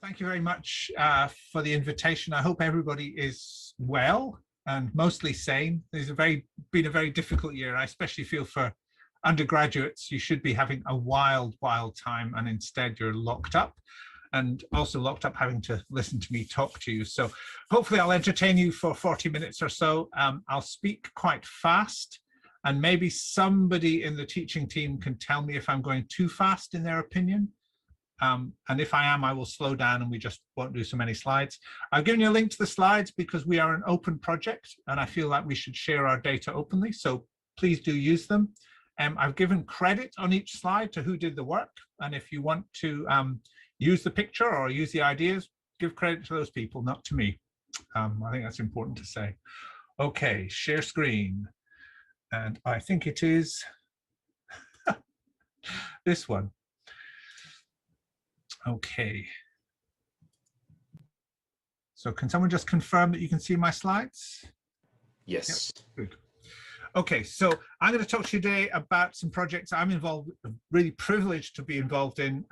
Thank you very much for the invitation. I hope everybody is well and mostly sane. It's been a very difficult year. I especially feel for undergraduates, you should be having a wild time, and instead you're locked up, and also locked up having to listen to me talk to you. So hopefully I'll entertain you for 40 minutes or so. I'll speak quite fast, and maybe somebody in the teaching team can tell me if I'm going too fast in their opinion. And if I am, I will slow down and we just won't do so many slides. I've given you a link to the slides because we are an open project and I feel like we should share our data openly, so please do use them. I've given credit on each slide to who did the work, and if you want to use the picture or use the ideas, give credit to those people, not to me. I think that's important to say. Okay, share screen. And I think it is this one. Okay. So can someone just confirm that you can see my slides? Yes. Yep, good. Okay, so I'm going to talk to you today about some projects I'm involved, really privileged to be involved in,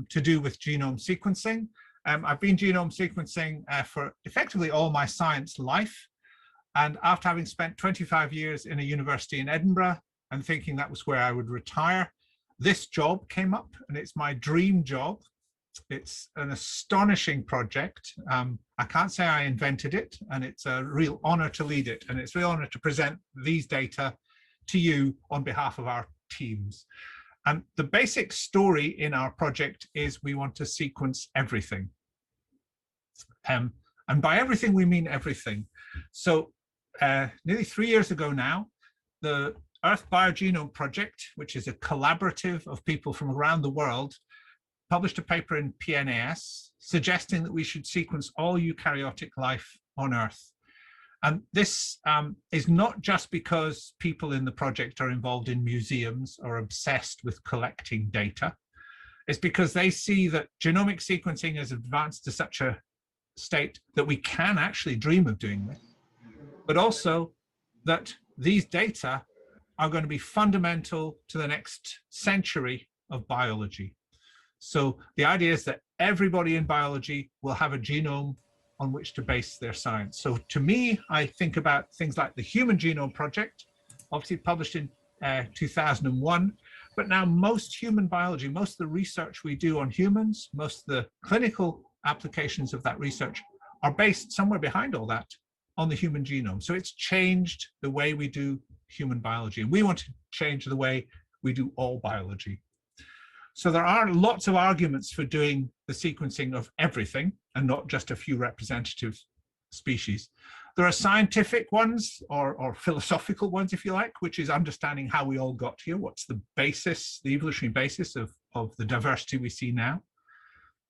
to do with genome sequencing. I've been genome sequencing for effectively all my science life. And after having spent 25 years in a university in Edinburgh and thinking that was where I would retire, this job came up and it's my dream job. It's an astonishing project. I can't say I invented it, and it's a real honor to lead it, and it's a real honor to present these data to you on behalf of our teams. And the basic story in our project is we want to sequence everything. And by everything, we mean everything. So nearly 3 years ago now, the Earth Biogenome Project, which is a collaborative of people from around the world, published a paper in PNAS suggesting that we should sequence all eukaryotic life on Earth. And this is not just because people in the project are involved in museums or obsessed with collecting data. It's because they see that genomic sequencing has advanced to such a state that we can actually dream of doing this, but also that these data are going to be fundamental to the next century of biology. So the idea is that everybody in biology will have a genome on which to base their science. So to me, I think about things like the Human Genome Project, obviously published in 2001, but now most human biology, most of the research we do on humans, most of the clinical applications of that research are based somewhere behind all that on the human genome. So it's changed the way we do human biology, and we want to change the way we do all biology. So there are lots of arguments for doing the sequencing of everything and not just a few representative species. There are scientific ones or philosophical ones, if you like, which is understanding how we all got here. What's the basis, the evolutionary basis of the diversity we see now?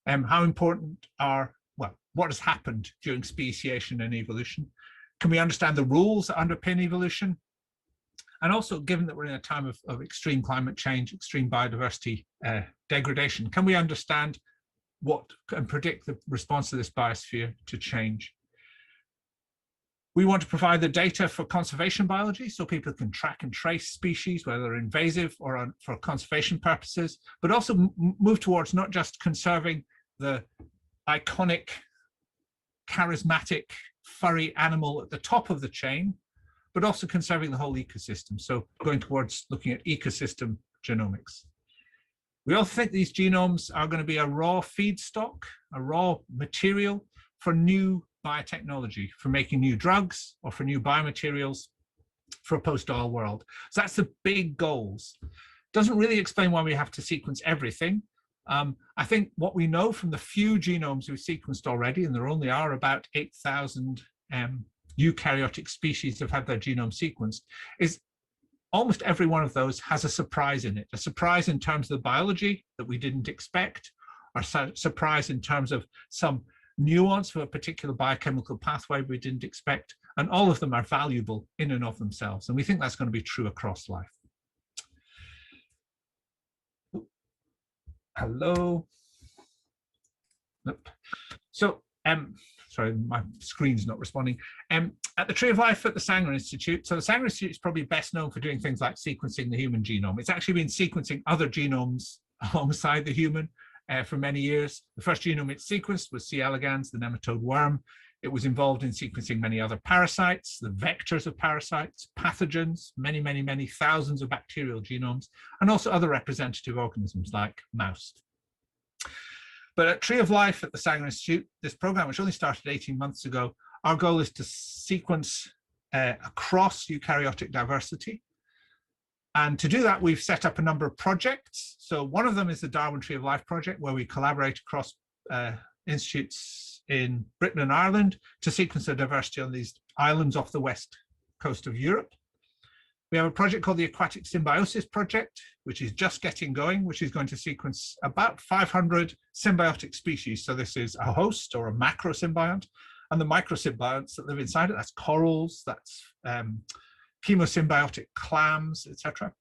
How important are, well, what has happened during speciation and evolution? Can we understand the rules that underpin evolution? And also, given that we're in a time of extreme climate change, extreme biodiversity degradation, can we understand what and predict the response of this biosphere to change? We want to provide the data for conservation biology so people can track and trace species, whether they're invasive or for conservation purposes, but also move towards not just conserving the iconic, charismatic, furry animal at the top of the chain, but also conserving the whole ecosystem. So going towards looking at ecosystem genomics. We also think these genomes are going to be a raw feedstock, a raw material for new biotechnology, for making new drugs or for new biomaterials for a post-oil world. So that's the big goals. Doesn't really explain why we have to sequence everything. I think what we know from the few genomes we've sequenced already, and there only are about 8,000 eukaryotic species have had their genome sequenced, is almost every one of those has a surprise in it. A surprise in terms of the biology that we didn't expect, or surprise in terms of some nuance of a particular biochemical pathway we didn't expect, and all of them are valuable in and of themselves. And we think that's going to be true across life. Hello. Nope. So, sorry, my screen's not responding. At the Tree of Life at the Sanger Institute, so the Sanger Institute is probably best known for doing things like sequencing the human genome. It's actually been sequencing other genomes alongside the human for many years. The first genome it sequenced was C. elegans, the nematode worm. It was involved in sequencing many other parasites, the vectors of parasites, pathogens, many thousands of bacterial genomes, and also other representative organisms like mouse. But at Tree of Life at the Sanger Institute, this program, which only started 18 months ago, our goal is to sequence across eukaryotic diversity. And to do that, we've set up a number of projects. So one of them is the Darwin Tree of Life project, where we collaborate across institutes in Britain and Ireland to sequence the diversity on these islands off the west coast of Europe. We have a project called the Aquatic Symbiosis Project, which is just getting going, which is going to sequence about 500 symbiotic species. So this is a host or a macrosymbiont, and the microsymbionts that live inside it, that's corals, that's chemosymbiotic clams, etc.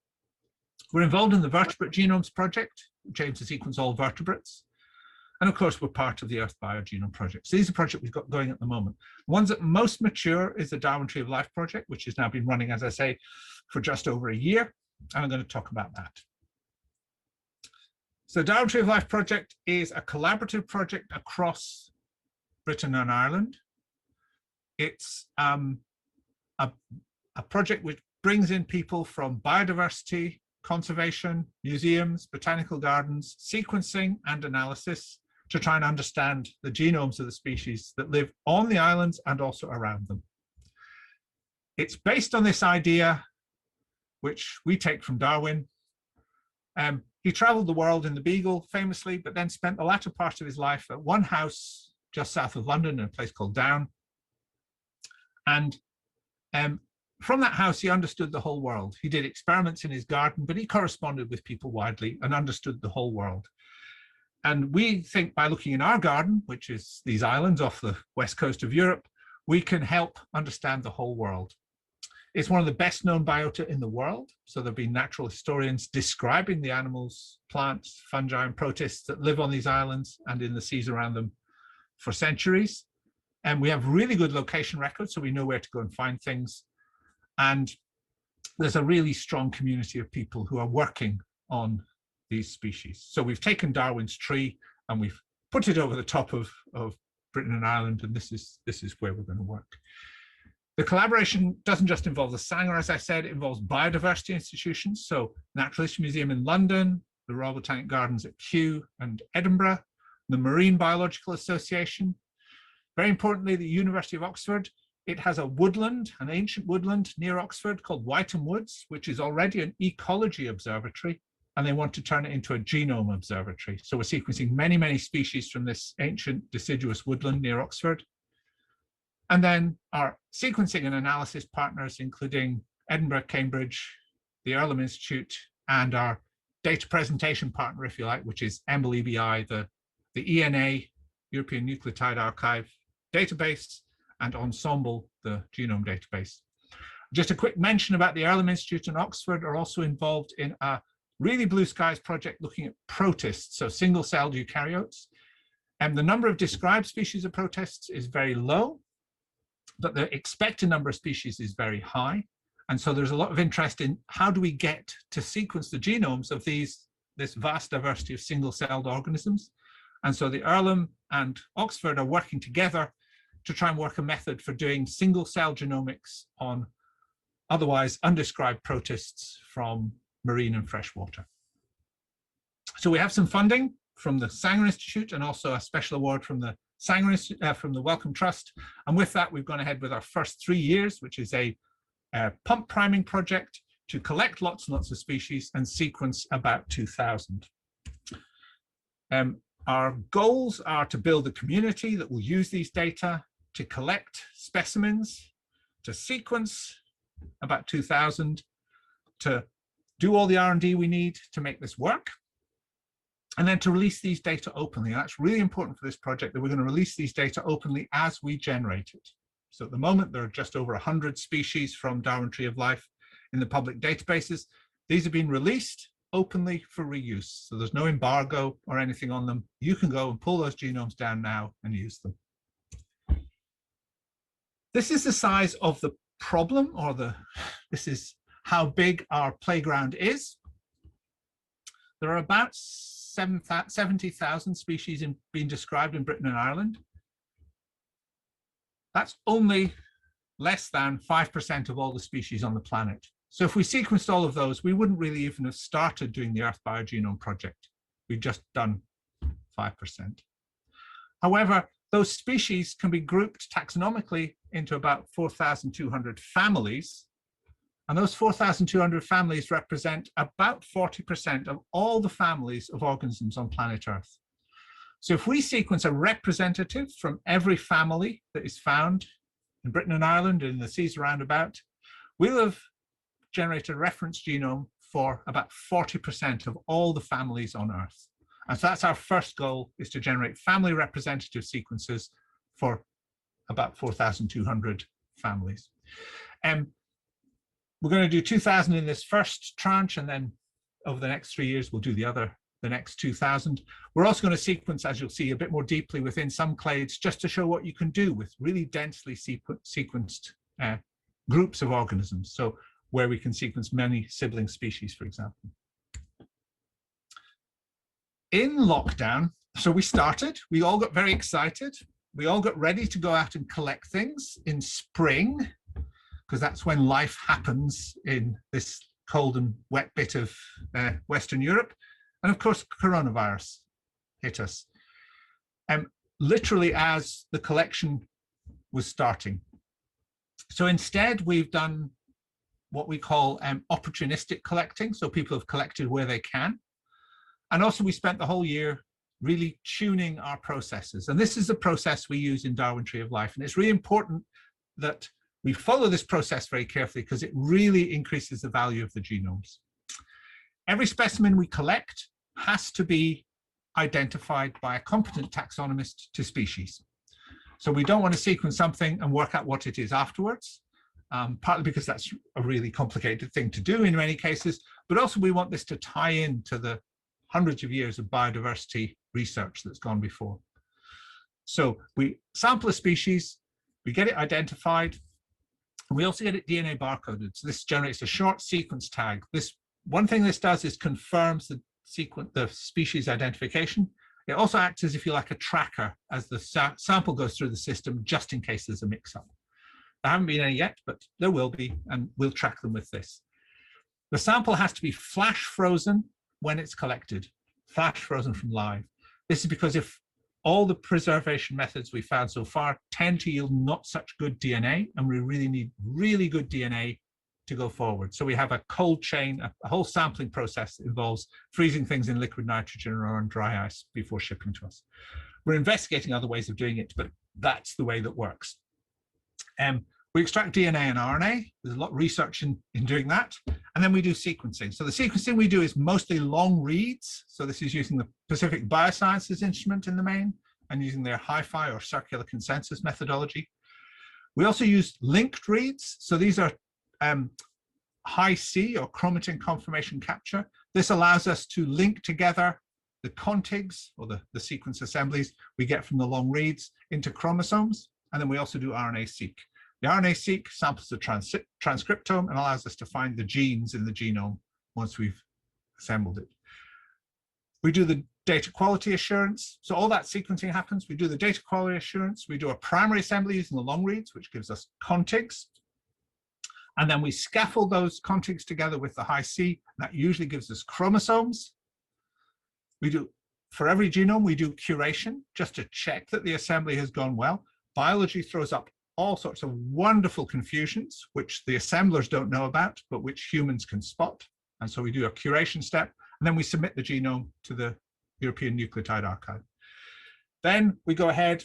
We're involved in the Vertebrate Genomes Project, which aims to sequence all vertebrates. And of course, we're part of the Earth Biogenome Project. So these are projects we've got going at the moment. The ones that most mature is the Darwin Tree of Life project, which has now been running, as I say, for just over a year. And I'm going to talk about that. So the Darwin Tree of Life project is a collaborative project across Britain and Ireland. It's a project which brings in people from biodiversity, conservation, museums, botanical gardens, sequencing and analysis to try and understand the genomes of the species that live on the islands and also around them. It's based on this idea, which we take from Darwin. He traveled the world in the Beagle famously, but then spent the latter part of his life at one house just south of London in a place called Down. And from that house, he understood the whole world. He did experiments in his garden, but he corresponded with people widely and understood the whole world. And we think by looking in our garden, which is these islands off the west coast of Europe, we can help understand the whole world. It's one of the best known biota in the world. So there have been natural historians describing the animals, plants, fungi, and protists that live on these islands and in the seas around them for centuries. And we have really good location records, so we know where to go and find things. And there's a really strong community of people who are working on these species. So we've taken Darwin's tree and we've put it over the top of Britain and Ireland, and this is where we're going to work. The collaboration doesn't just involve the Sanger, as I said, it involves biodiversity institutions. So Natural History Museum in London, the Royal Botanic Gardens at Kew and Edinburgh, the Marine Biological Association. Very importantly, the University of Oxford. It has a woodland, an ancient woodland near Oxford called Wytham Woods, which is already an ecology observatory, and they want to turn it into a genome observatory. So we're sequencing many species from this ancient deciduous woodland near Oxford. And then our sequencing and analysis partners, including Edinburgh, Cambridge, the Earlham Institute, and our data presentation partner, if you like, which is EMBL-EBI, the ENA, European Nucleotide Archive database, and Ensemble, the genome database. Just a quick mention about the Earlham Institute and Oxford are also involved in a really blue skies project looking at protists, so single-celled eukaryotes. And the number of described species of protists is very low, but the expected number of species is very high. And so there's a lot of interest in how do we get to sequence the genomes of this vast diversity of single-celled organisms. And so the Earlham and Oxford are working together to try and work a method for doing single-cell genomics on otherwise undescribed protists from marine and freshwater. So we have some funding from the Sanger Institute and also a special award from the Sanger Institute, from the Wellcome Trust. And with that, we've gone ahead with our first 3 years, which is a pump priming project to collect lots and lots of species and sequence about 2,000. Our goals are to build a community that will use these data to collect specimens, to sequence about 2,000, to do all the R&D we need to make this work, and then to release these data openly. And that's really important for this project, that we're going to release these data openly as we generate it. So at the moment, there are just over 100 species from Darwin Tree of Life in the public databases. These have been released openly for reuse. So there's no embargo or anything on them. You can go and pull those genomes down now and use them. This is the size of the problem, or this is how big our playground is. There are about 70,000 species being described in Britain and Ireland. That's only less than 5% of all the species on the planet. So if we sequenced all of those, we wouldn't really even have started doing the Earth Biogenome Project. We've just done 5%. However, those species can be grouped taxonomically into about 4,200 families. And those 4,200 families represent about 40% of all the families of organisms on planet Earth. So if we sequence a representative from every family that is found in Britain and Ireland and in the seas around about, we'll have generated a reference genome for about 40% of all the families on Earth. And so that's our first goal, is to generate family representative sequences for about 4,200 families. We're going to do 2,000 in this first tranche, and then over the next 3 years, we'll do the next 2,000. We're also going to sequence, as you'll see, a bit more deeply within some clades, just to show what you can do with really densely sequenced groups of organisms. So where we can sequence many sibling species, for example. In lockdown, so we all got very excited. We all got ready to go out and collect things in spring, because that's when life happens in this cold and wet bit of Western Europe. And of course, coronavirus hit us. Literally as the collection was starting. So instead, we've done what we call opportunistic collecting. So people have collected where they can. And also we spent the whole year really tuning our processes. And this is the process we use in Darwin Tree of Life. And it's really important that we follow this process very carefully, because it really increases the value of the genomes. Every specimen we collect has to be identified by a competent taxonomist to species. So we don't want to sequence something and work out what it is afterwards, partly because that's a really complicated thing to do in many cases, but also we want this to tie in to the hundreds of years of biodiversity research that's gone before. So we sample a species, we get it identified, and we also get it DNA barcoded. So this generates a short sequence tag. One thing this does is confirms the species identification. It also acts as, if you like, a tracker as the sample goes through the system, just in case there's a mix-up. There haven't been any yet, but there will be, and we'll track them with this. The sample has to be flash frozen when it's collected, flash frozen from live. This is because if all the preservation methods we found so far tend to yield not such good DNA, and we really need really good DNA to go forward. So we have a cold chain, a whole sampling process that involves freezing things in liquid nitrogen or on dry ice before shipping to us. We're investigating other ways of doing it, but that's the way that works. We extract DNA and RNA. There's a lot of research in doing that. And then we do sequencing. So the sequencing we do is mostly long reads. So this is using the Pacific Biosciences instrument in the main and using their HiFi or circular consensus methodology. We also use linked reads. So these are Hi-C or chromatin conformation capture. This allows us to link together the contigs or the sequence assemblies we get from the long reads into chromosomes. And then we also do RNA-seq. The RNA-seq samples the transcriptome and allows us to find the genes in the genome once we've assembled it. We do the data quality assurance. So all that sequencing happens. We do the data quality assurance. We do a primary assembly using the long reads, which gives us contigs. And then we scaffold those contigs together with the Hi-C. That usually gives us chromosomes. We do, for every genome, we do curation just to check that the assembly has gone well. Biology throws up all sorts of wonderful confusions, which the assemblers don't know about, but which humans can spot. And so we do a curation step, and then we submit the genome to the European Nucleotide Archive. Then we go ahead,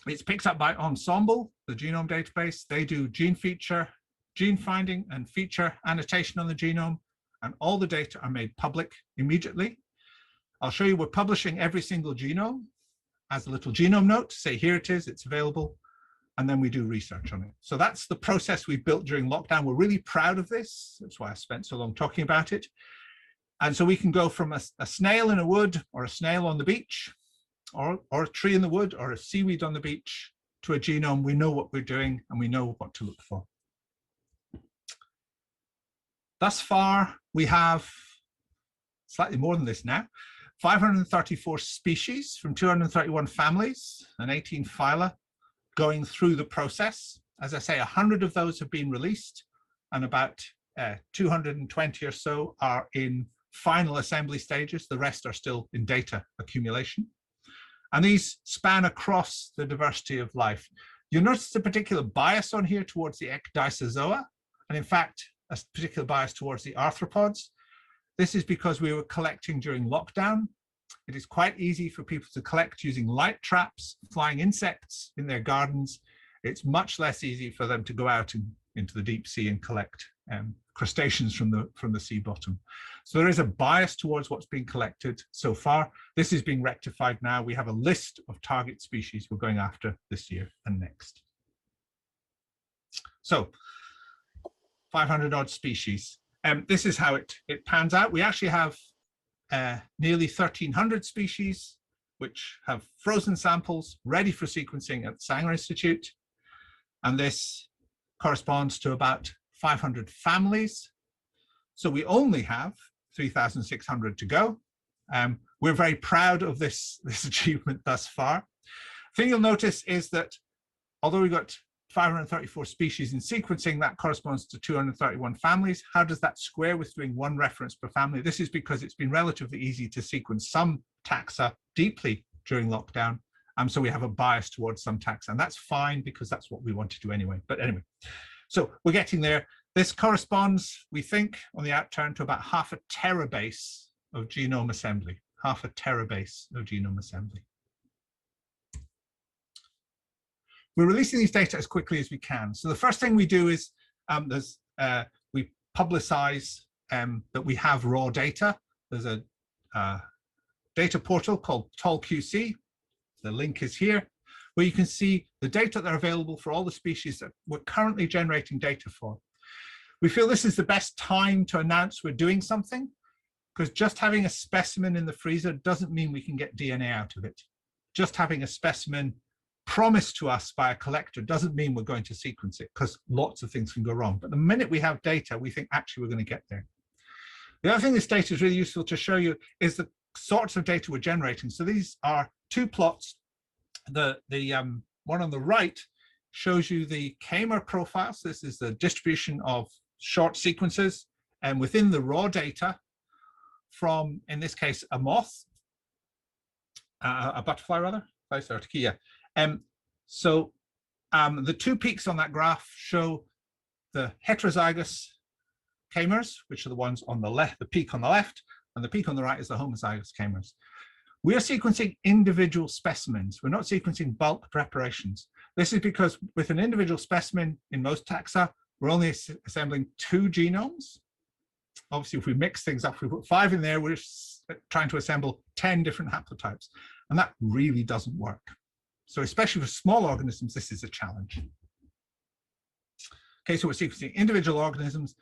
it's picked up by Ensemble, the genome database. They do gene feature, gene finding, and feature annotation on the genome, and all the data are made public immediately. I'll show you we're publishing every single genome as a little genome note to say, here it is, it's available. And then we do research on it. So that's the process we built during lockdown. We're really proud of this. That's why I spent so long talking about it. And so we can go from a snail in a wood, or a snail on the beach, or a tree in the wood, or a seaweed on the beach, to a genome. We know what we're doing and we know what to look for. Thus far, we have slightly more than this now. 534 species from 231 families and 18 phyla going through the process. As I say, 100 of those have been released, and about 220 or so are in final assembly stages. The rest are still in data accumulation. And these span across the diversity of life. You'll notice a particular bias on here towards the ecdysozoa, and in fact, a particular bias towards the arthropods. This is because we were collecting during lockdown. It is quite easy for people to collect using light traps, flying insects in their gardens. It's much less easy for them to go out into the deep sea and collect crustaceans from the sea bottom. So there is a bias towards what's being collected so far. This is being rectified now. We have a list of target species we're going after this year and next. So 500 odd species. This is how it pans out. We actually have nearly 1,300 species which have frozen samples ready for sequencing at the Sanger Institute. And this corresponds to about 500 families. So we only have 3,600 to go. We're very proud of this achievement thus far. The thing you'll notice is that although we've got 534 species in sequencing, that corresponds to 231 families. How does that square with doing one reference per family? This is because it's been relatively easy to sequence some taxa deeply during lockdown. So we have a bias towards some taxa, and that's fine because that's what we want to do anyway. But anyway, so we're getting there. This corresponds, we think, on the outturn to about 0.5 terabase of genome assembly, 0.5 terabase of genome assembly. We're releasing these data as quickly as we can. So the first thing we do is we publicize that we have raw data. There's a data portal called TOLQC. The link is here, where you can see the data that are available for all the species that we're currently generating data for. We feel this is the best time to announce we're doing something, because just having a specimen in the freezer doesn't mean we can get DNA out of it. Just having a specimen promised to us by a collector doesn't mean we're going to sequence it, because lots of things can go wrong. But the minute we have data, we think actually we're going to get there. The other thing this data is really useful to show you is the sorts of data we're generating. So these are two plots. The one on the right shows you the Kamer profiles. This is the distribution of short sequences, and within the raw data from, in this case, a moth, a butterfly rather, Biodiversity. So the two peaks on that graph show the heterozygous Kamers, which are the ones on the left, the peak on the left, and the peak on the right is the homozygous Kamers. We are sequencing individual specimens. We're not sequencing bulk preparations. This is because with an individual specimen in most taxa, we're only assembling 2 genomes. Obviously, if we mix things up, if we put 5 in there, we're trying to assemble 10 different haplotypes. And that really doesn't work. So especially for small organisms, this is a challenge. Okay, so we're sequencing individual organisms,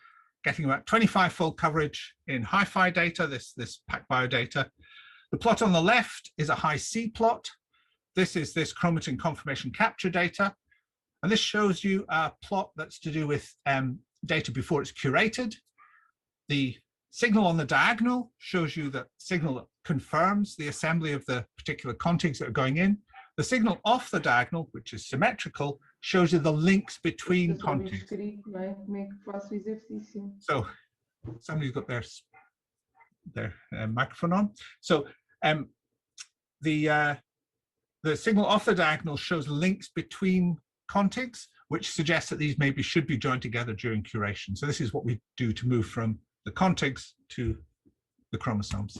getting about 25-fold coverage in hi-fi data, this PacBio data. The plot on the left is a Hi-C plot. This is this chromatin conformation capture data. And this shows you a plot that's to do with data before it's curated. The signal on the diagonal shows you the signal that confirms the assembly of the particular contigs that are going in. The signal off the diagonal, which is symmetrical, shows you the links between contigs. So somebody's got their microphone on. So the signal off the diagonal shows links between contigs, which suggests that these maybe should be joined together during curation. So this is what we do to move from the contigs to the chromosomes.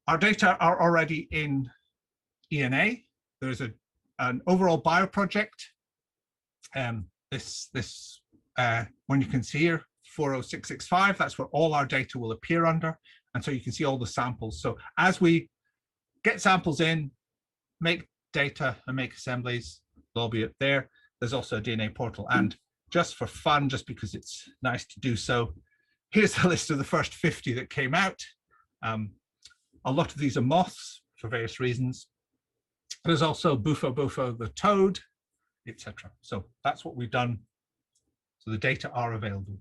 Our data are already in ENA. There's an overall bio project. This one you can see here, 40665, that's where all our data will appear under. And so you can see all the samples. So as we get samples in, make data and make assemblies, they'll be up there. There's also a DNA portal. And just for fun, just because it's nice to do so, here's a list of the first 50 that came out. A lot of these are moths for various reasons. There's also Bufo the toad, etc. So that's what we've done. So the data are available.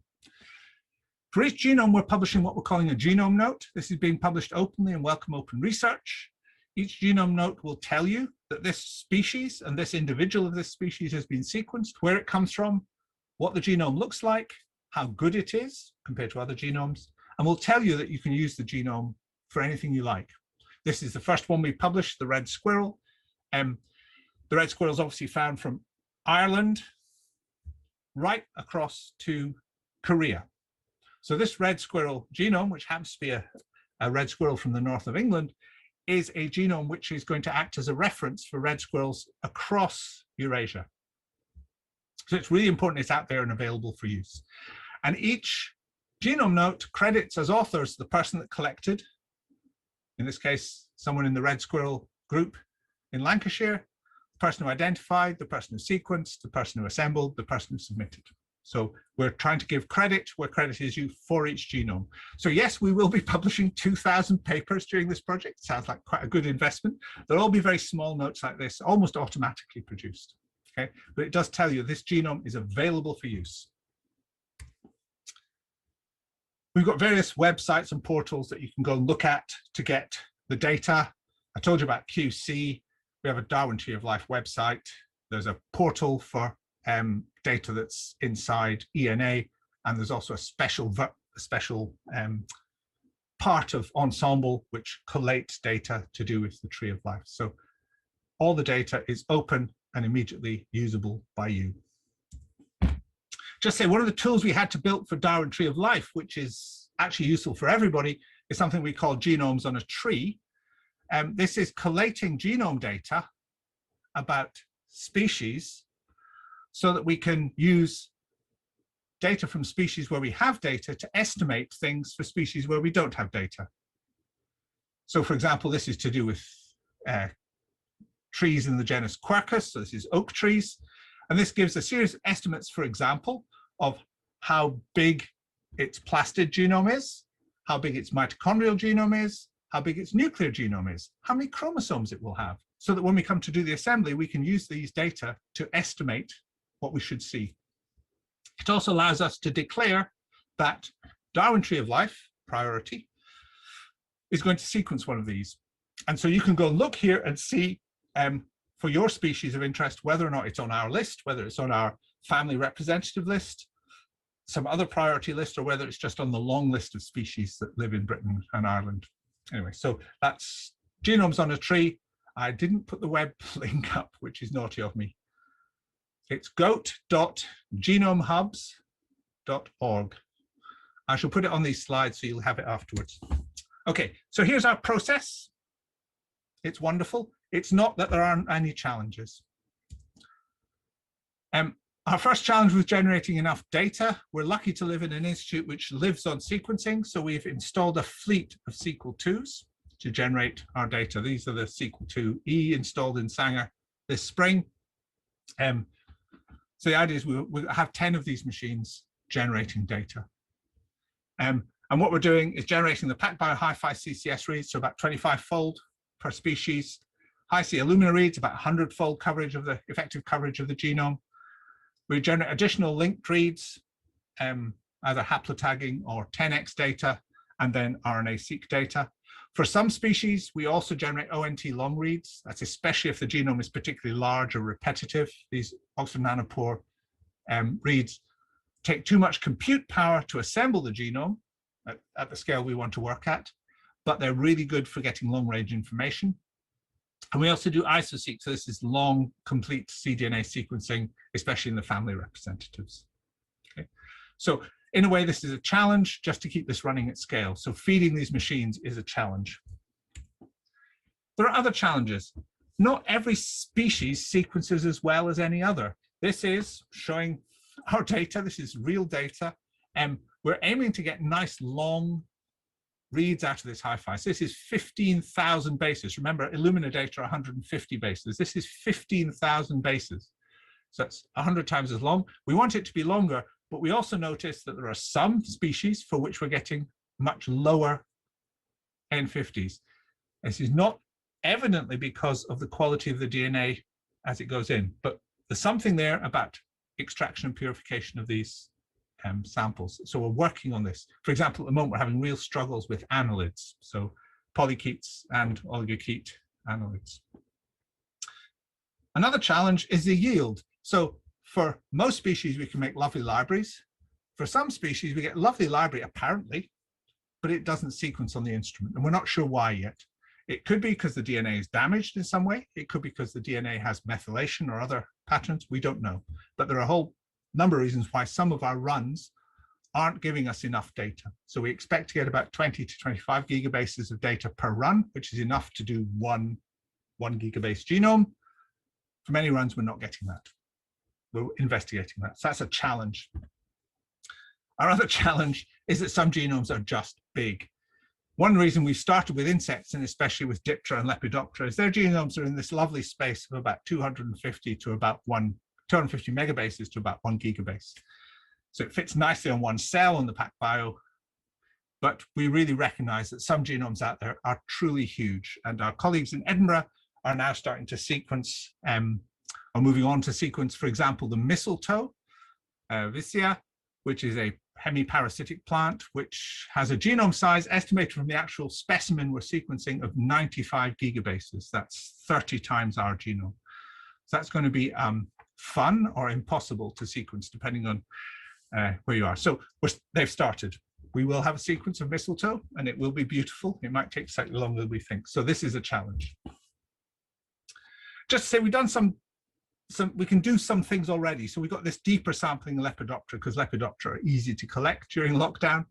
For each genome, we're publishing what we're calling a genome note. This is being published openly in Wellcome Open Research. Each genome note will tell you that this species and this individual of this species has been sequenced, where it comes from, what the genome looks like, how good it is compared to other genomes, and will tell you that you can use the genome for anything you like. This is the first one we published, the red squirrel. The red squirrel is obviously found from Ireland right across to Korea. So this red squirrel genome, which happens to be a red squirrel from the north of England, is a genome which is going to act as a reference for red squirrels across Eurasia. So it's really important it's out there and available for use. And each genome note credits as authors the person that collected, in this case, someone in the red squirrel group in Lancashire, the person who identified, the person who sequenced, the person who assembled, the person who submitted. So we're trying to give credit where credit is due for each genome. So yes, we will be publishing 2,000 papers during this project. Sounds like quite a good investment. They'll all be very small notes like this, almost automatically produced. Okay, but it does tell you this genome is available for use. We've got various websites and portals that you can go and look at to get the data. I told you about QC. We have a Darwin Tree of Life website. There's a portal for data that's inside ENA, and there's also a special part of Ensemble which collates data to do with the Tree of Life. So all the data is open and immediately usable by you. Just say one of the tools we had to build for Darwin Tree of Life, which is actually useful for everybody, is something we call Genomes on a Tree. This is collating genome data about species so that we can use data from species where we have data to estimate things for species where we don't have data. So for example, this is to do with trees in the genus Quercus. So this is oak trees. And this gives a series of estimates, for example, of how big its plastid genome is, how big its mitochondrial genome is, how big its nuclear genome is, how many chromosomes it will have, so that when we come to do the assembly, we can use these data to estimate what we should see. It also allows us to declare that Darwin Tree of Life, priority, is going to sequence one of these. And so you can go look here and see for your species of interest, whether or not it's on our list, whether it's on our family representative list, some other priority list, or whether it's just on the long list of species that live in Britain and Ireland. Anyway, so that's Genomes on a Tree. I didn't put the web link up, which is naughty of me. It's goat.genomehubs.org. I shall put it on these slides so you'll have it afterwards. Okay, so here's our process. It's wonderful. It's not that there aren't any challenges. Our first challenge was generating enough data. We're lucky to live in an institute which lives on sequencing, so we've installed a fleet of Sequel IIs to generate our data. These are the Sequel IIe installed in Sanger this spring. So the idea is we'll have 10 of these machines generating data. And what we're doing is generating the PacBio Hi-Fi CCS reads, so about 25-fold per species. Hi-C Illumina reads, about 100-fold coverage of the effective coverage of the genome. We generate additional linked reads, either haplotagging or 10x data, and then RNA-seq data. For some species, we also generate ONT long reads. That's especially if the genome is particularly large or repetitive. These Oxford Nanopore reads take too much compute power to assemble the genome at the scale we want to work at, but they're really good for getting long-range information. And we also do iso-seq, so this is long, complete cDNA sequencing, especially in the family representatives. Okay. So in a way, this is a challenge just to keep this running at scale. So feeding these machines is a challenge. There are other challenges. Not every species sequences as well as any other. This is showing our data. This is real data. We're aiming to get nice long reads out of this Hi-Fi. So this is 15,000 bases. Remember, Illumina data are 150 bases. This is 15,000 bases. So that's 100 times as long. We want it to be longer, but we also notice that there are some species for which we're getting much lower N50s. This is not evidently because of the quality of the DNA as it goes in, but there's something there about extraction and purification of these samples. So we're working on this. For example, at the moment, we're having real struggles with annelids, so polychaetes and oligochaete annelids. Another challenge is the yield. So for most species, we can make lovely libraries. For some species, we get a lovely library, apparently, but it doesn't sequence on the instrument, and we're not sure why yet. It could be because the DNA is damaged in some way. It could be because the DNA has methylation or other patterns. We don't know. But there are a whole number of reasons why some of our runs aren't giving us enough data. So we expect to get about 20 to 25 gigabases of data per run, which is enough to do one gigabase genome. For many runs, we're not getting that. We're investigating that. So that's a challenge. Our other challenge is that some genomes are just big. One reason we started with insects, and especially with Diptera and Lepidoptera, is their genomes are in this lovely space of about 250 to about 250 megabases to about 1 gigabase. So it fits nicely on one cell on the PacBio, but we really recognize that some genomes out there are truly huge. And our colleagues in Edinburgh are now starting to sequence, are moving on to sequence, for example, the mistletoe, Vicia, which is a hemiparasitic plant, which has a genome size estimated from the actual specimen we're sequencing of 95 gigabases. That's 30 times our genome. So that's going to be fun or impossible to sequence, depending on where you are. So they've started. We will have a sequence of mistletoe, and it will be beautiful. It might take slightly longer than we think. So this is a challenge. Just to say, we've done we can do some things already. So we've got this deeper sampling of Lepidoptera, because Lepidoptera are easy to collect during lockdown.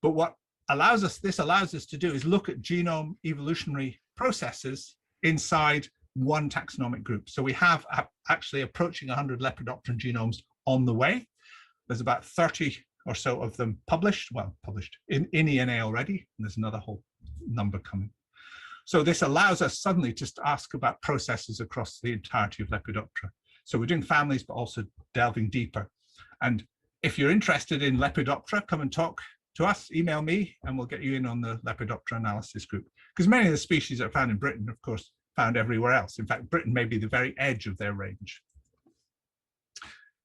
But what this allows us to do is look at genome evolutionary processes inside one taxonomic group. So we have actually approaching 100 Lepidopteran genomes on the way. There's about 30 or so of them published in ENA already, and there's another whole number coming. So this allows us suddenly just to ask about processes across the entirety of Lepidoptera. So we're doing families, but also delving deeper. And if you're interested in Lepidoptera, come and talk to us, email me, and we'll get you in on the Lepidoptera analysis group. Because many of the species that are found in Britain, of course, found everywhere else. In fact, Britain may be the very edge of their range.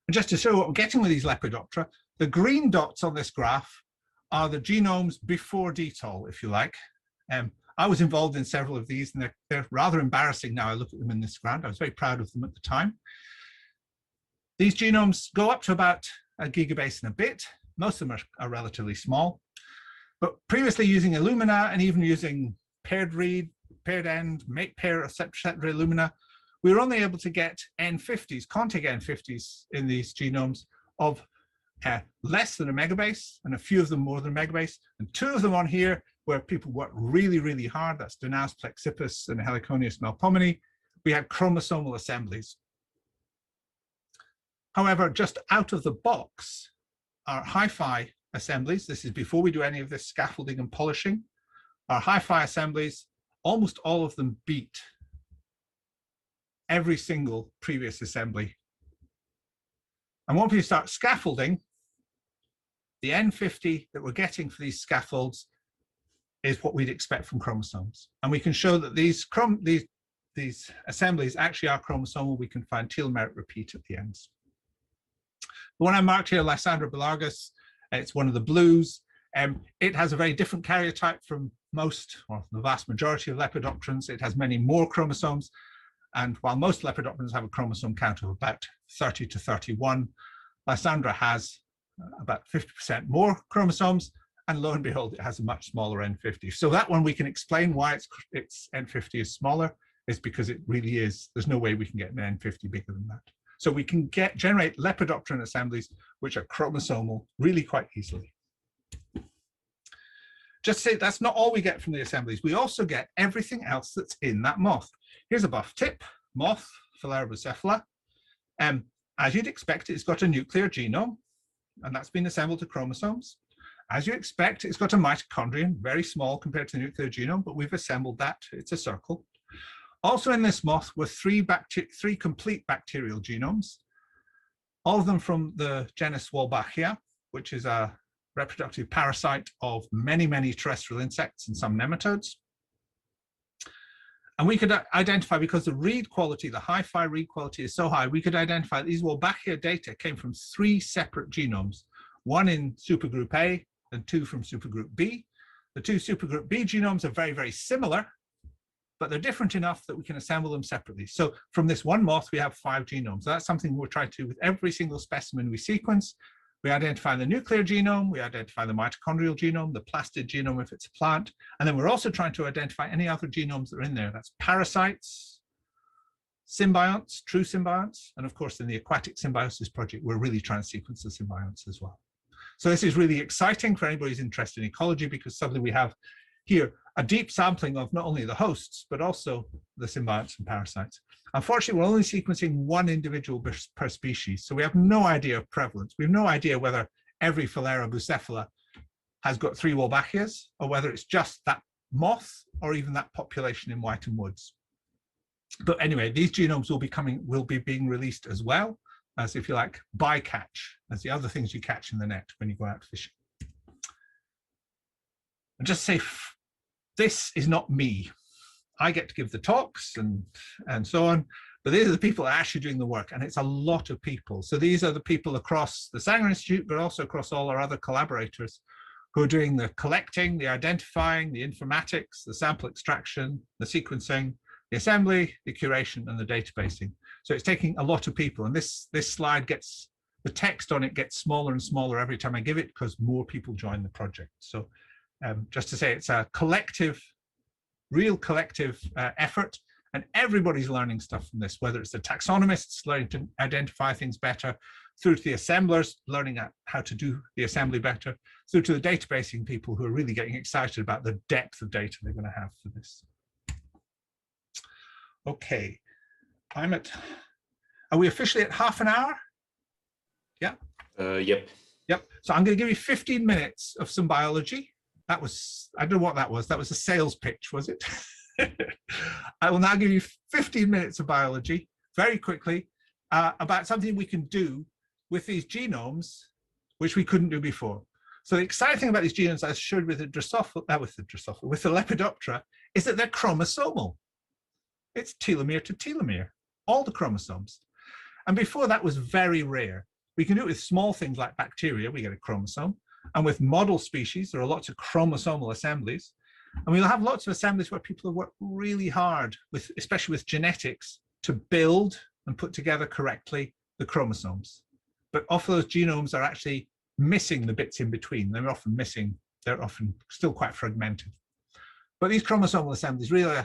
And just to show what we're getting with these Lepidoptera, the green dots on this graph are the genomes before DTOL, if you like. I was involved in several of these, and they're rather embarrassing now. I look at them in this ground. I was very proud of them at the time. These genomes go up to about a gigabase and a bit. Most of them are relatively small. But previously using Illumina and even using paired read, paired end, make pair, etc. Illumina, we were only able to get N50s, contig N50s in these genomes of less than a megabase, and a few of them more than a megabase, and two of them on here where people worked really, really hard. That's Danaus plexippus and Heliconius melpomene. We had chromosomal assemblies. However, just out of the box are hi-fi assemblies. This is before we do any of this scaffolding and polishing. Our hi-fi assemblies, almost all of them beat every single previous assembly. And once we start scaffolding, the N50 that we're getting for these scaffolds is what we'd expect from chromosomes. And we can show that these assemblies actually are chromosomal. We can find telomeric repeat at the ends. The one I marked here, Lysandra belargus, it's one of the blues. It has a very different karyotype from most, or the vast majority of Lepidopterans. It has many more chromosomes. And while most Lepidopterans have a chromosome count of about 30 to 31, Lysandra has about 50% more chromosomes, and lo and behold, it has a much smaller N50. So that one we can explain why its N50 is smaller, is because it really is, there's no way we can get an N50 bigger than that. So we can generate Lepidopteran assemblies which are chromosomal really quite easily. Just to say, that's not all we get from the assemblies. We also get everything else that's in that moth. Here's a buff tip moth, Phalarobocephala. As you'd expect, it's got a nuclear genome, and that's been assembled to chromosomes. As you expect, it's got a mitochondrion, very small compared to the nuclear genome, but we've assembled that. It's a circle. Also in this moth were three complete bacterial genomes, all of them from the genus Wolbachia, which is a reproductive parasite of many, many terrestrial insects and some nematodes. And we could identify, because the read quality, the hi-fi read quality is so high, we could identify these Wolbachia data came from 3 separate genomes, one in supergroup A and 2 from supergroup B. The 2 supergroup B genomes are very, very similar, but they're different enough that we can assemble them separately. So from this one moth, we have 5 genomes. That's something we're trying to do with every single specimen we sequence. We identify the nuclear genome, we identify the mitochondrial genome, the plastid genome if it's a plant, and then we're also trying to identify any other genomes that are in there. That's parasites, symbionts, true symbionts, and of course in the aquatic symbiosis project, we're really trying to sequence the symbionts as well. So this is really exciting for anybody who's interested in ecology, because suddenly we have here a deep sampling of not only the hosts, but also the symbionts and parasites. Unfortunately, we're only sequencing one individual per species, so we have no idea of prevalence. We have no idea whether every Philera bucephala has got 3 Wolbachias, or whether it's just that moth, or even that population in Whiten Woods. But anyway, these genomes will be being released as well as, if you like, bycatch, as the other things you catch in the net when you go out fishing. And just say, this is not me. I get to give the talks and so on, but these are the people actually doing the work, and it's a lot of people. So these are the people across the Sanger Institute, but also across all our other collaborators who are doing the collecting, the identifying, the informatics, the sample extraction, the sequencing, the assembly, the curation, and the databasing. So it's taking a lot of people, and this slide gets, the text on it gets smaller and smaller every time I give it, because more people join the project. So just to say, it's a collective, real collective effort, and everybody's learning stuff from this, whether it's the taxonomists learning to identify things better, through to the assemblers learning how to do the assembly better, through to the databasing people who are really getting excited about the depth of data they're going to have for this. Okay, are we officially at half an hour? Yeah? Yep. Yep, so I'm going to give you 15 minutes of some biology. That was, I don't know what that was a sales pitch, was it? I will now give you 15 minutes of biology, very quickly, about something we can do with these genomes, which we couldn't do before. So the exciting thing about these genomes, as showed with the with the Lepidoptera, is that they're chromosomal. It's telomere to telomere, all the chromosomes. And before that was very rare. We can do it with small things like bacteria, we get a chromosome. And with model species, there are lots of chromosomal assemblies. And we'll have lots of assemblies where people have worked really hard, especially with genetics, to build and put together correctly the chromosomes. But often those genomes are actually missing the bits in between. They're often missing, they're often still quite fragmented. But these chromosomal assemblies really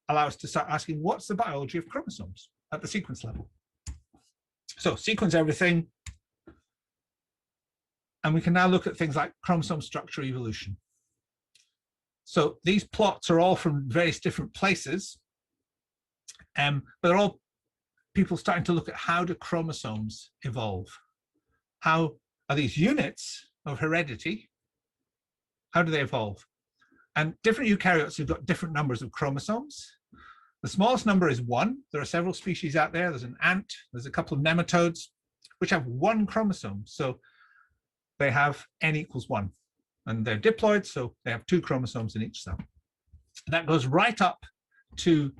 allow us to start asking, what's the biology of chromosomes at the sequence level? So sequence everything. And we can now look at things like chromosome structure evolution. So these plots are all from various different places, but they're all people starting to look at how do chromosomes evolve? How are these units of heredity? How do they evolve? And different eukaryotes have got different numbers of chromosomes. The smallest number is 1. There are several species out there. There's an ant, there's a couple of nematodes, which have 1 chromosome. So they have n equals 1. And they're diploid, so they have 2 chromosomes in each cell. That goes right up to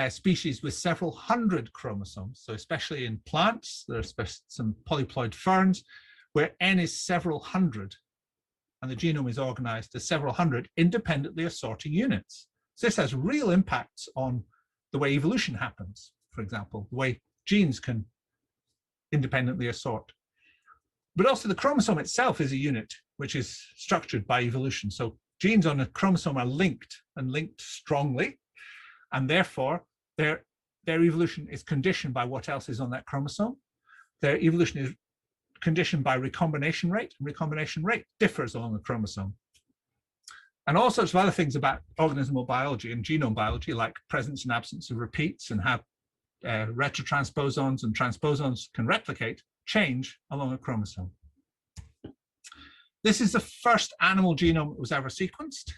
species with several hundred chromosomes. So especially in plants, there are some polyploid ferns where n is several hundred, and the genome is organized as several hundred independently assorting units. So this has real impacts on the way evolution happens, for example, the way genes can independently assort. But also the chromosome itself is a unit which is structured by evolution. So genes on a chromosome are linked and linked strongly, and therefore their evolution is conditioned by what else is on that chromosome. Their evolution is conditioned by recombination rate, and recombination rate differs along the chromosome. And all sorts of other things about organismal biology and genome biology, like presence and absence of repeats and how retrotransposons and transposons can replicate, change along a chromosome. This is the first animal genome that was ever sequenced.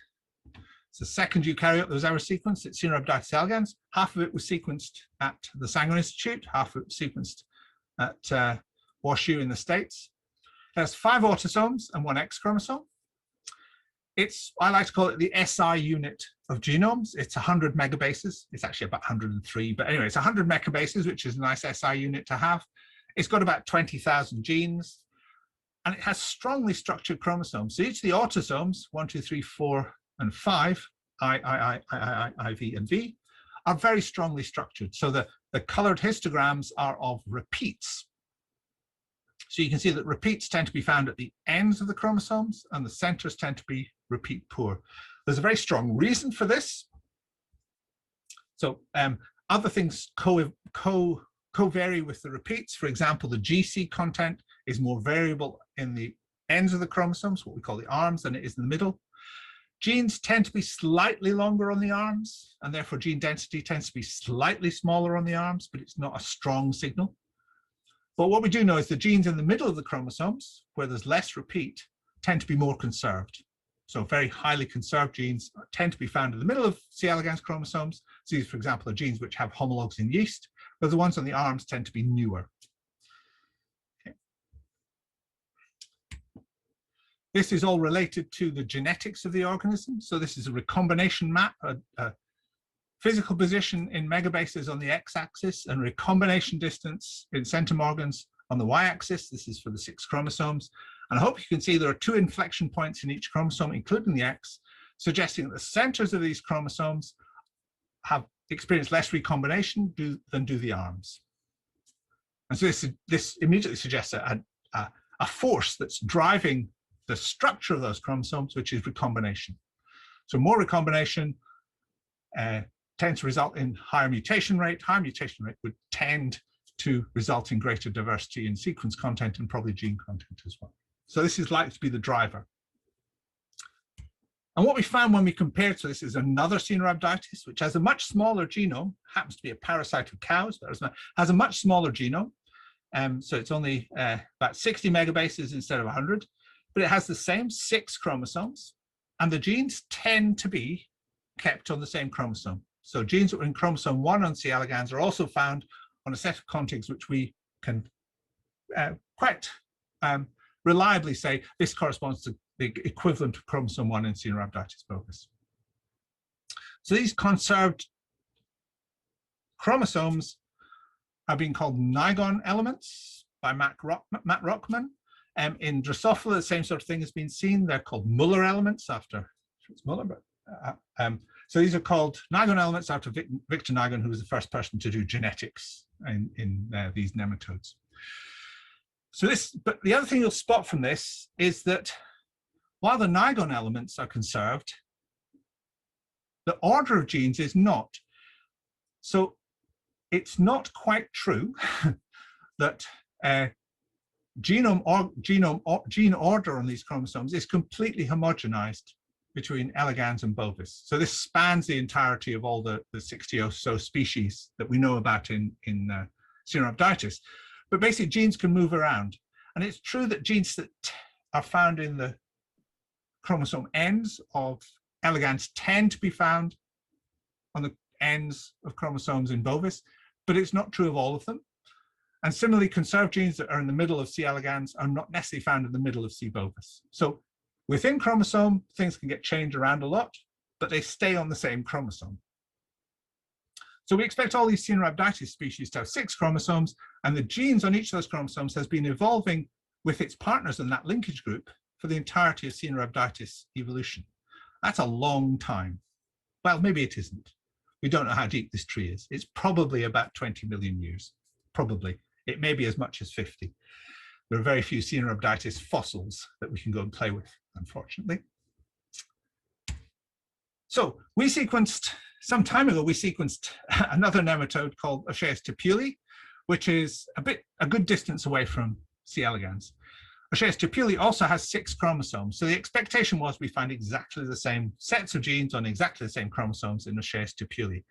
It's the second eukaryote that was ever sequenced. It's Caenorhabditis elegans. Half of it was sequenced at the Sanger Institute, half of it was sequenced at WashU in the States. It has 5 autosomes and 1 X chromosome. I like to call it the SI unit of genomes. It's 100 megabases. It's actually about 103, but anyway, it's 100 megabases, which is a nice SI unit to have. It's got about 20,000 genes. and it has strongly structured chromosomes. So each of the autosomes, 1, 2, 3, 4, and 5, I, V, and V, are very strongly structured. So the colored histograms are of repeats. So you can see that repeats tend to be found at the ends of the chromosomes, and the centers tend to be repeat poor. There's a very strong reason for this. So other things co-vary with the repeats. For example, the GC content is more variable in the ends of the chromosomes, what we call the arms, than it is in the middle. Genes tend to be slightly longer on the arms, and therefore gene density tends to be slightly smaller on the arms, but it's not a strong signal. But what we do know is the genes in the middle of the chromosomes, where there's less repeat, tend to be more conserved. So very highly conserved genes tend to be found in the middle of C. elegans chromosomes. So these, for example, are genes which have homologs in yeast, but the ones on the arms tend to be newer. Okay. This is all related to the genetics of the organism. So this is a recombination map, a physical position in megabases on the x-axis and recombination distance in centimorgans on the y-axis. This is for the 6 chromosomes. And I hope you can see there are 2 inflection points in each chromosome, including the X, suggesting that the centers of these chromosomes have experienced less recombination than do the arms. And so this immediately suggests a force that's driving the structure of those chromosomes, which is recombination. So more recombination tends to result in higher mutation rate. Higher mutation rate would tend to result in greater diversity in sequence content and probably gene content as well. So this is likely to be the driver. And what we found when we compared to this is another Caenorhabditis, which has a much smaller genome, happens to be a parasite of cows, but has a much smaller genome. So it's only about 60 megabases instead of 100, but it has the same 6 chromosomes, and the genes tend to be kept on the same chromosome. So genes that were in chromosome 1 on C. elegans are also found on a set of contigs which we can quite reliably say this corresponds to the equivalent of chromosome 1 in Caenorhabditis bovis. So these conserved chromosomes have been called Nygon elements by Matt Rockman. In Drosophila, the same sort of thing has been seen. They're called Muller elements after Fritz Muller. But, so these are called Nygon elements after Victor Nygon, who was the first person to do genetics in these nematodes. So but the other thing you'll spot from this is that while the Nygon elements are conserved, the order of genes is not. So it's not quite true that gene order on these chromosomes is completely homogenized between elegans and bovis. So this spans the entirety of all the 60 or so species that we know about in Caenorhabditis. But basically genes can move around. And it's true that genes that are found in the chromosome ends of elegans tend to be found on the ends of chromosomes in bovis, but it's not true of all of them. And similarly, conserved genes that are in the middle of C. elegans are not necessarily found in the middle of C. bovis. So within chromosome, things can get changed around a lot, but they stay on the same chromosome. So we expect all these Caenorhabditis species to have 6 chromosomes, and the genes on each of those chromosomes has been evolving with its partners in that linkage group for the entirety of Caenorhabditis evolution. That's a long time. Well, maybe it isn't. We don't know how deep this tree is. It's probably about 20 million years, probably. It may be as much as 50. There are very few Caenorhabditis fossils that we can go and play with, unfortunately. So we sequenced, some time ago, we sequenced another nematode called Oscheus tupuli, which is a good distance away from C. elegans. Oscheus tupuli also has 6 chromosomes. So the expectation was we find exactly the same sets of genes on exactly the same chromosomes in Oscheus tupuli.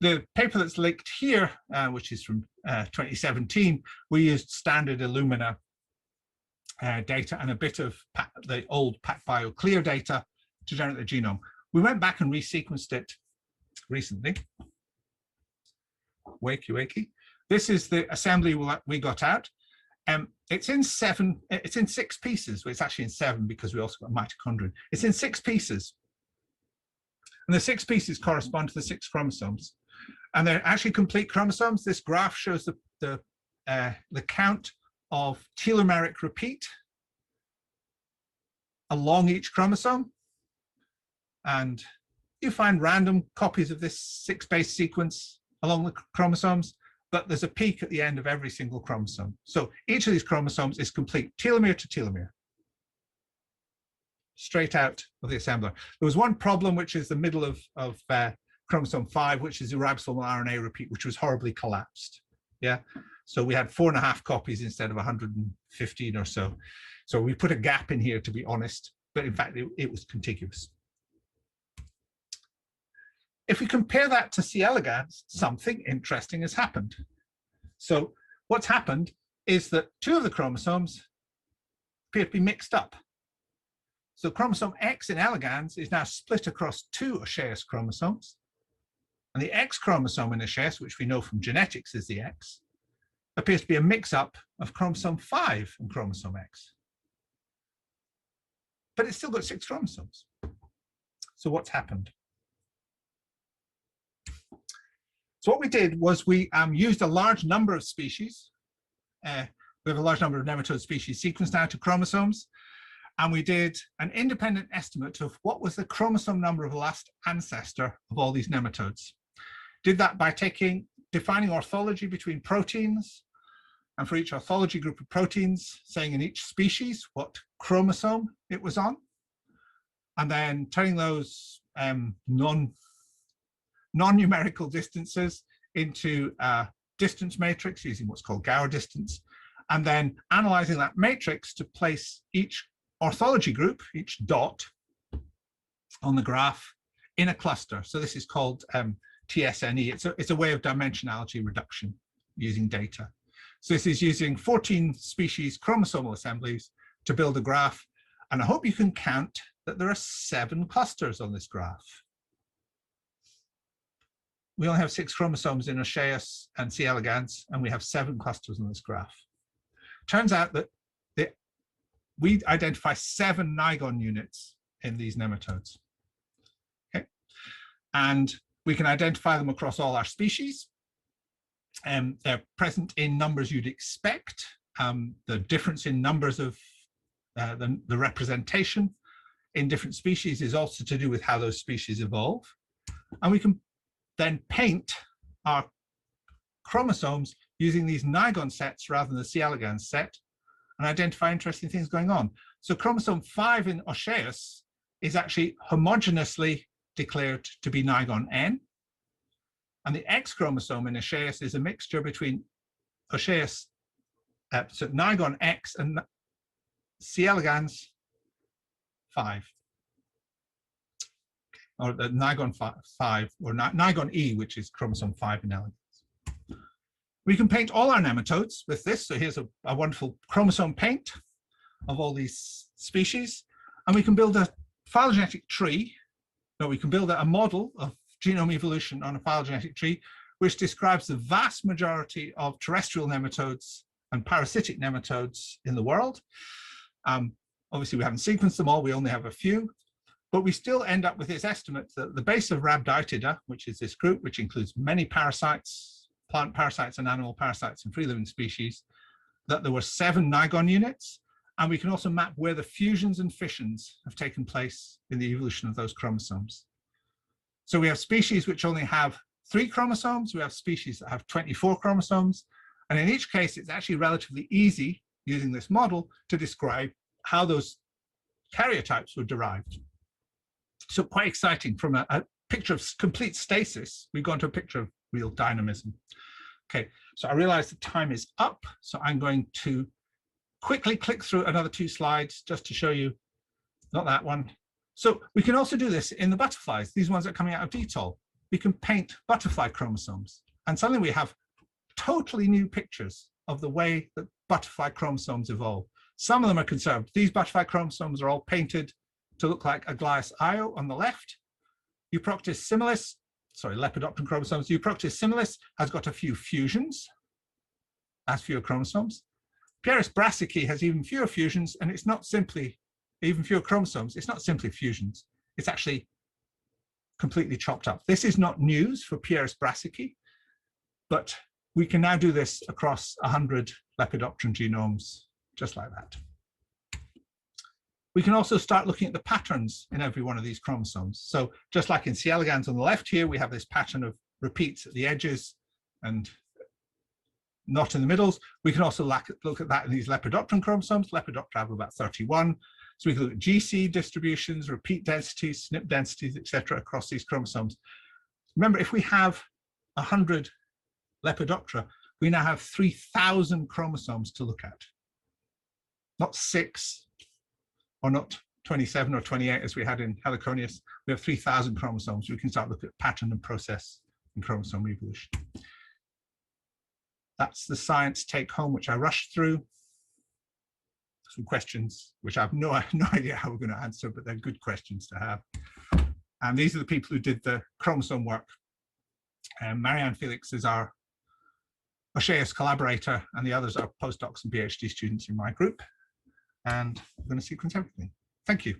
The paper that's linked here, which is from 2017, we used standard Illumina data and a bit of the old PacBio Clear data to generate the genome. We went back and resequenced it recently. Wakey, wakey. This is the assembly we got out. It's in 6 pieces. Well, it's actually in 7 because we also got mitochondrion. It's in 6 pieces. And the 6 pieces correspond to the 6 chromosomes. And they're actually complete chromosomes. This graph shows the count of telomeric repeat along each chromosome. And you find random copies of this 6-base sequence along the chromosomes, but there's a peak at the end of every single chromosome. So each of these chromosomes is complete telomere to telomere, straight out of the assembler. There was one problem, which is the middle of chromosome 5, which is the ribosomal RNA repeat, which was horribly collapsed. Yeah, so we had 4.5 copies instead of 115 or so. So we put a gap in here, to be honest, but in fact, it was contiguous. If we compare that to C. elegans, something interesting has happened. So what's happened is that 2 of the chromosomes appear to be mixed up. So chromosome X in elegans is now split across 2 Aucheus chromosomes. And the X chromosome in Aucheus, which we know from genetics is the X, appears to be a mix-up of chromosome 5 and chromosome X. But it's still got 6 chromosomes. So what's happened? So what we did was we used a large number of species. We have a large number of nematode species sequenced now to chromosomes. And we did an independent estimate of what was the chromosome number of the last ancestor of all these nematodes. Did that by defining orthology between proteins, and for each orthology group of proteins, saying in each species what chromosome it was on, and then turning those non-numerical distances into a distance matrix using what's called Gower distance, and then analyzing that matrix to place each orthology group, each dot on the graph, in a cluster. So this is called TSNE. It's a way of dimensionality reduction using data. So this is using 14 species chromosomal assemblies to build a graph. And I hope you can count that there are 7 clusters on this graph. We only have 6 chromosomes in Aucheus and C. elegans, and we have 7 clusters on this graph. Turns out that we identify 7 Nigon units in these nematodes. Okay, and we can identify them across all our species. They're present in numbers you'd expect. The difference in numbers of the representation in different species is also to do with how those species evolve. And we can then paint our chromosomes using these Nigon sets rather than the C. elegans set, and identify interesting things going on. So chromosome 5 in Aucheus is actually homogeneously declared to be Nigon N. And the X chromosome in Aucheus is a mixture between Aucheus, so Nigon X and C. elegans 5. Or the Nigon 5, or Nigon E, which is chromosome 5 in elegans. We can paint all our nematodes with this. So here's a wonderful chromosome paint of all these species. And we can build a phylogenetic tree. No, we can build a model of genome evolution on a phylogenetic tree, which describes the vast majority of terrestrial nematodes and parasitic nematodes in the world. Obviously, we haven't sequenced them all. We only have a few. But we still end up with this estimate that the base of Rhabditida, which is this group, which includes many parasites, plant parasites and animal parasites and free-living species, that there were 7 Nigon units. And we can also map where the fusions and fissions have taken place in the evolution of those chromosomes. So we have species which only have 3 chromosomes. We have species that have 24 chromosomes. And in each case, it's actually relatively easy using this model to describe how those karyotypes were derived. So quite exciting. From a picture of complete stasis, we've gone to a picture of real dynamism. Okay, so I realize the time is up, so I'm going to quickly click through another 2 slides just to show you, not that one. So we can also do this in the butterflies, these ones that are coming out of DTOL. We can paint butterfly chromosomes, and suddenly we have totally new pictures of the way that butterfly chromosomes evolve. Some of them are conserved. These butterfly chromosomes are all painted to look like Aglaus io on the left. Euproctis similis, sorry, Lepidopteran chromosomes. Euproctis similis has got a few fusions, has fewer chromosomes. Pieris brassicae has even fewer fusions, and it's not simply, even fewer chromosomes, it's not simply fusions. It's actually completely chopped up. This is not news for Pieris brassicae, but we can now do this across 100 Lepidopteran genomes, just like that. We can also start looking at the patterns in every one of these chromosomes. So just like in C. elegans on the left here, we have this pattern of repeats at the edges and not in the middles. We can also look at that in these Lepidopteran chromosomes. Lepidoptera have about 31. So we can look at GC distributions, repeat densities, SNP densities, etc. across these chromosomes. Remember, if we have 100 Lepidoptera, we now have 3,000 chromosomes to look at. Not 6 or not 27 or 28 as we had in Heliconius. We have 3,000 chromosomes. We can start looking at pattern and process in chromosome evolution. That's the science take home, which I rushed through. Some questions, which I have no idea how we're going to answer, but they're good questions to have. And these are the people who did the chromosome work. Marianne Felix is our Oceus collaborator, and the others are postdocs and PhD students in my group. And I'm going to sequence everything. Thank you.